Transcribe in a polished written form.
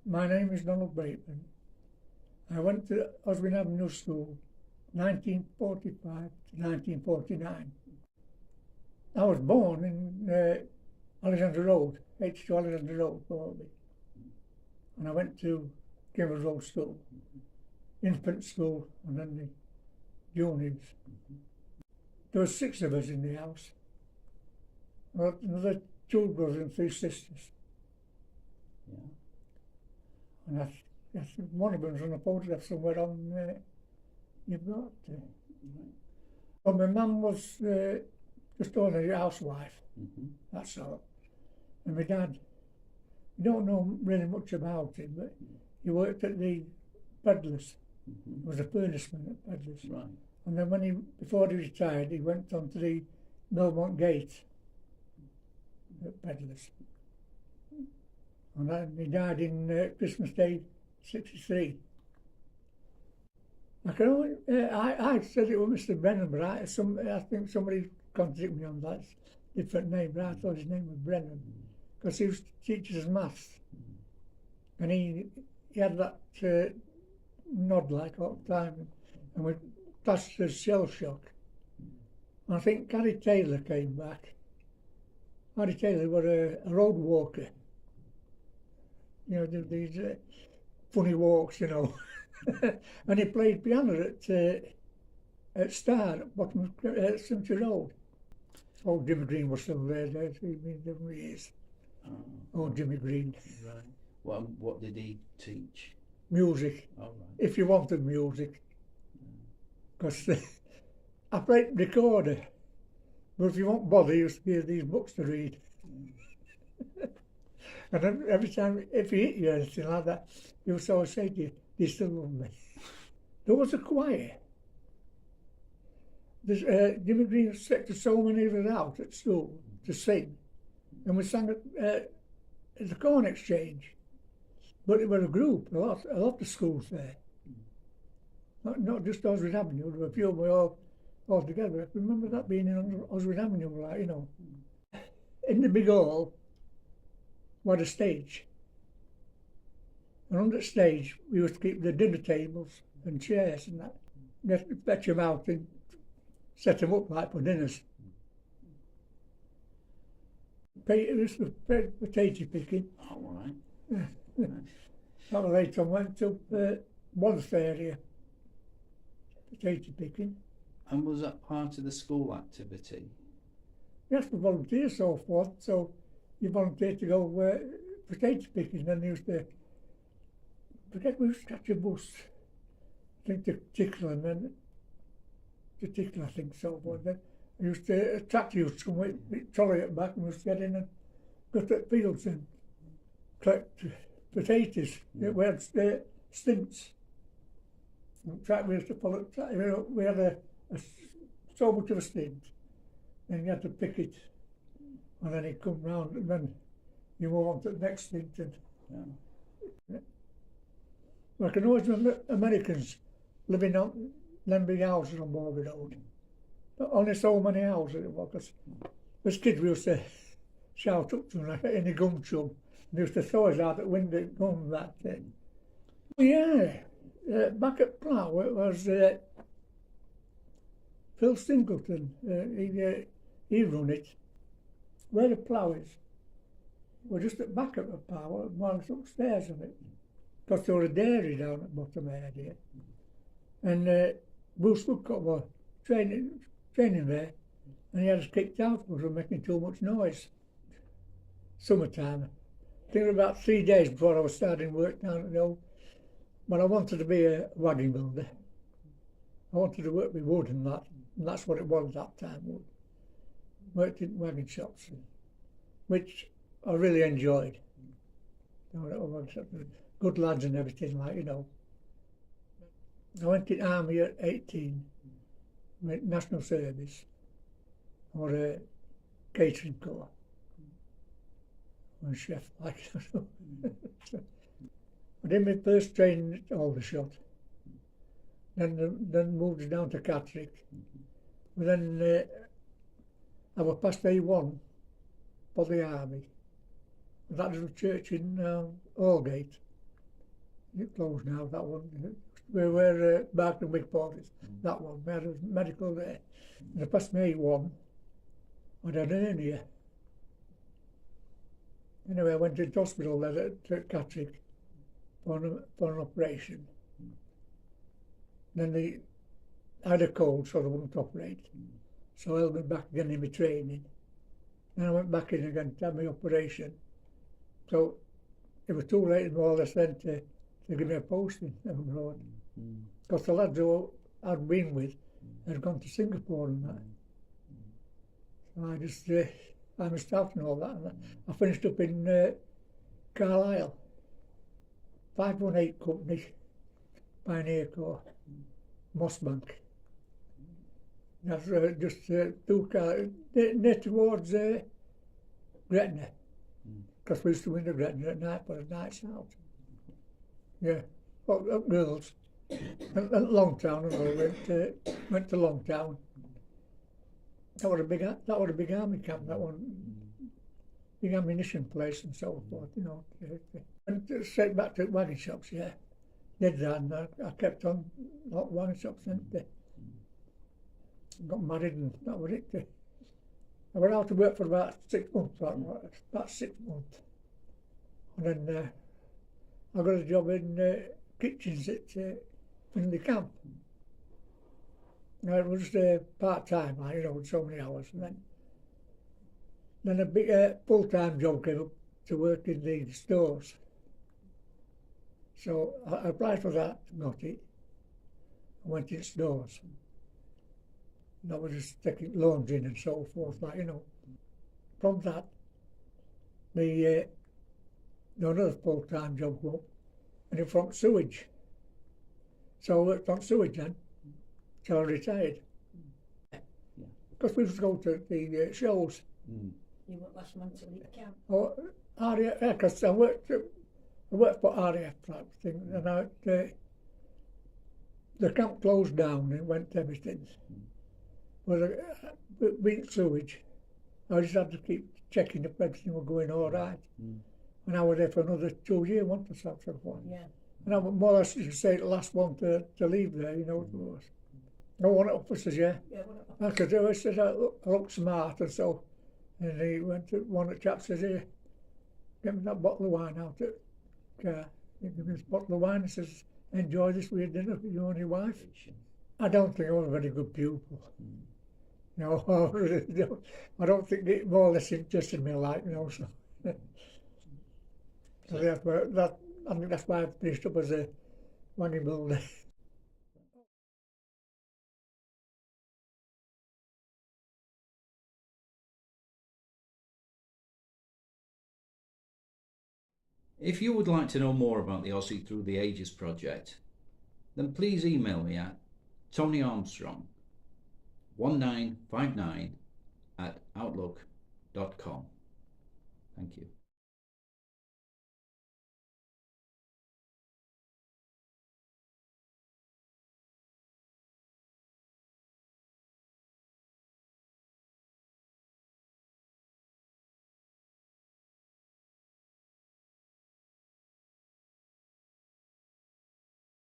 My name is Donald Bateman. I went to Oswin Avenue School 1945 to 1949. I was born in Alexandra Road, H2 Alexandra Road, Balby. And I went to Gimmer's Road School, infant school, and then the juniors. There were 6 of us in the house. Another 2 brothers and 3 sisters. Yeah. And that's one of them's on a photograph somewhere on you've got. Right. Well, my mum was just ordinary housewife, that's all. And my dad, we don't know really much about him, but he worked at the Peddlers. He was a furnaceman at Peddlers. Right. And then before he retired, he went on to the Belmont Gate at Peddlers. And then he died in Christmas Day, 63. I said it was Mr. Brennan, but I think somebody contradicted me on that different name, but I thought his name was Brennan, because he was teaching us maths. And he had that nod like all the time, and we classed as shell shock. And I think Harry Taylor came back. Harry Taylor was a road walker. You know, these funny walks, you know. And he played piano at Star, at bottom of Cemetery Road. Old Jimmy Green was still there, he's been there for years. Old Jimmy Green. Right. Well, what did he teach? Music. Oh, right. If you wanted music. Because I played recorder, but if you won't bother, you used to give these books to read. And then every time, if he hit you or anything like that, he would always say to you, "Do you still love me?" There was a choir. Jimmy Green selected so many of us out at school to sing, and we sang at the Corn Exchange. But it was a group, a lot of schools there. Not just Oswin Avenue, there were a few of them all together. I remember that being in Oswin Avenue, like, you know. In the big hall was a stage. And on that stage, we used to keep the dinner tables and chairs and that. We had to fetch them out and set them up like for dinners. This was potato picking. Oh, right. That was later on, went to Wandsworth area. Potato picking. And was that part of the school activity? You have to volunteer so forth, so you volunteer to go potato picking, and you used to, we used to catch a bus, I think to Tickle, and then to Tickle, I think, so forth. Then I used to, a tractor used to come with trolley at the back, and we used to get in and go to the fields and collect potatoes. We had stints. We used to follow, we had so much of a stint, and you had to pick it, and then he'd come round, and then you move on to the next stint. And I can always remember Americans living on them big houses on Balby Road. But only so many houses it was, because as kids we used to shout up to them in the gum chum. They used to throw us out the window, gum, that thing. Yeah. Back at Plough, it was Phil Singleton. He run it. Where the Plough is, we're just at back of the Plough, one upstairs of it, because there was a dairy down at the bottom area. And Bruce Woodcock was training there, and he had us kicked out because we were making too much noise. Summertime. I think it was about 3 days before I was starting work down at the old. But I wanted to be a wagon builder. I wanted to work with wood and that's what it was at that time, wood. Worked in wagon shops, which I really enjoyed. Good lads and everything, like, you know. I went in army at 18, went national service. I was a catering corps. I was a chef, like, I did my first training at Aldershot, then moved down to Catterick. But then I was past A1 for the army. That was a church in Allgate. It closed now, that one. Where Bark and Wigport is, that one. We had a medical there. And the past May one, I had an hernia. Anyway, I went to the hospital there at Catterick for an operation. Then I had a cold, so they wouldn't operate. So I held me back again in my training. Then I went back in again to have my operation. So it was too late more or less then to give me a posting abroad. Because the lads who I'd been with had gone to Singapore and that. So I just, I missed out and all that. And I finished up in Carlisle. 518 Company, Pioneer Corps, Mossbank. That's just two cars, near towards Gretna. Because we used to win the Gretna at night for the nights out. Yeah, well, up girls. And Longtown, and went to Longtown. That was a big army camp. That one, big ammunition place and so forth. You know. And straight back to Wagon Shops. Yeah, did that, and I kept on at Wagon Shops and got married, and that was it. I went out to work for about 6 months. About 6 months, and then I got a job in kitchens at Finningley camp. Now it was part-time, like, you know, with so many hours, and then a big full-time job came up to work in the stores. So I applied for that, got it. I went in stores. That was just taking loans in and so forth, like, you know. From that, another full-time job came up, and it front sewage. So I worked on sewage then, till I retired. Because we used to go to the shows. You went last month to leave camp. Oh, RAF, yeah, because I worked for RAF type thing, and the camp closed down and went to everything. Well, being sewage, I just had to keep checking if everything was going all right. And I was there for another 2 years, wasn't I, sort of one. Yeah. And I was more or less, you could say, the last one to leave there, you know, it was. No one at officers, yeah. Yeah, well, Because I said I look smart and so. And he went to one of the chaps says, "Here, get me that bottle of wine out at car." He gave me this bottle of wine and says, "Enjoy this with your dinner for you and your wife." I don't think I was a very good pupil. No, I really don't. I don't think it more or less interested me, like, you know, so. So therefore, I think that's why I finished up as a wagon builder. If you would like to know more about the Ossie Through the Ages project, then please email me at tonyarmstrong1959@outlook.com. Thank you.